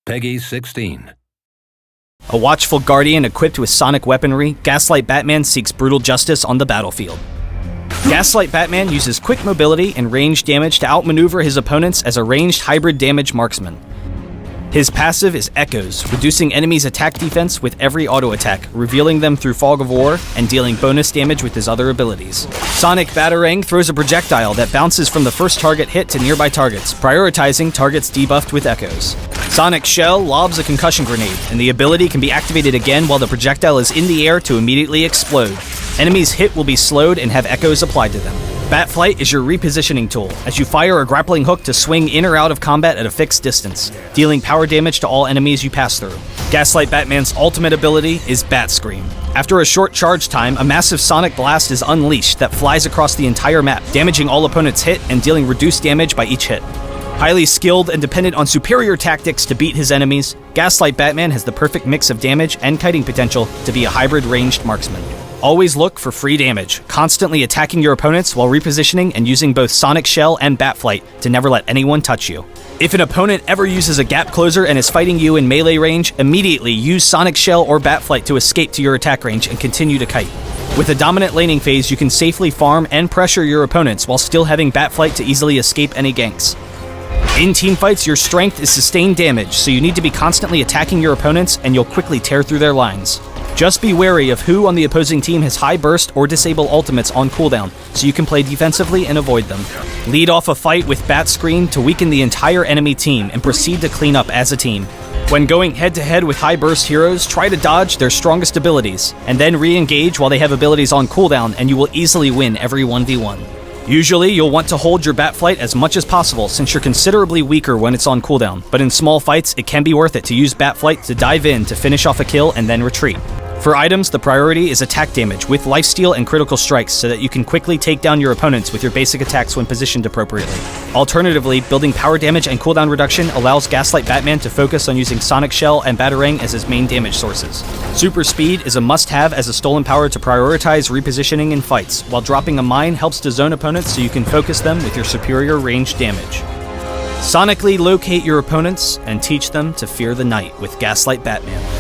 Peggy 16. A watchful guardian equipped with sonic weaponry, Gaslight Batman seeks brutal justice on the battlefield. Gaslight Batman uses quick mobility and range damage to outmaneuver his opponents as a ranged hybrid damage marksman. His passive is Echoes, reducing enemies' attack defense with every auto attack, revealing them through Fog of War, and dealing bonus damage with his other abilities. Sonic Batarang throws a projectile that bounces from the first target hit to nearby targets, prioritizing targets debuffed with Echoes. Sonic Shell lobs a concussion grenade, and the ability can be activated again while the projectile is in the air to immediately explode. Enemies hit will be slowed and have echoes applied to them. Batflight is your repositioning tool, as you fire a grappling hook to swing in or out of combat at a fixed distance, dealing power damage to all enemies you pass through. Gaslight Batman's ultimate ability is Bat Scream. After a short charge time, a massive sonic blast is unleashed that flies across the entire map, damaging all opponents hit and dealing reduced damage by each hit. Highly skilled and dependent on superior tactics to beat his enemies, Gaslight Batman has the perfect mix of damage and kiting potential to be a hybrid ranged marksman. Always look for free damage, constantly attacking your opponents while repositioning and using both Sonic Shell and Batflight to never let anyone touch you. If an opponent ever uses a gap closer and is fighting you in melee range, immediately use Sonic Shell or Batflight to escape to your attack range and continue to kite. With a dominant laning phase, you can safely farm and pressure your opponents while still having Batflight to easily escape any ganks. In teamfights, your strength is sustained damage, so you need to be constantly attacking your opponents and you'll quickly tear through their lines. Just be wary of who on the opposing team has high burst or disable ultimates on cooldown, so you can play defensively and avoid them. Lead off a fight with Bat Scream to weaken the entire enemy team and proceed to clean up as a team. When going head-to-head with high burst heroes, try to dodge their strongest abilities, and then re-engage while they have abilities on cooldown, and you will easily win every 1v1. Usually, you'll want to hold your Batflight as much as possible since you're considerably weaker when it's on cooldown, but in small fights, it can be worth it to use Batflight to dive in to finish off a kill and then retreat. For items, the priority is attack damage with lifesteal and critical strikes so that you can quickly take down your opponents with your basic attacks when positioned appropriately. Alternatively, building power damage and cooldown reduction allows Gaslight Batman to focus on using Sonic Shell and Batarang as his main damage sources. Super Speed is a must-have as a stolen power to prioritize repositioning in fights, while dropping a mine helps to zone opponents so you can focus them with your superior range damage. Sonically locate your opponents and teach them to fear the night with Gaslight Batman.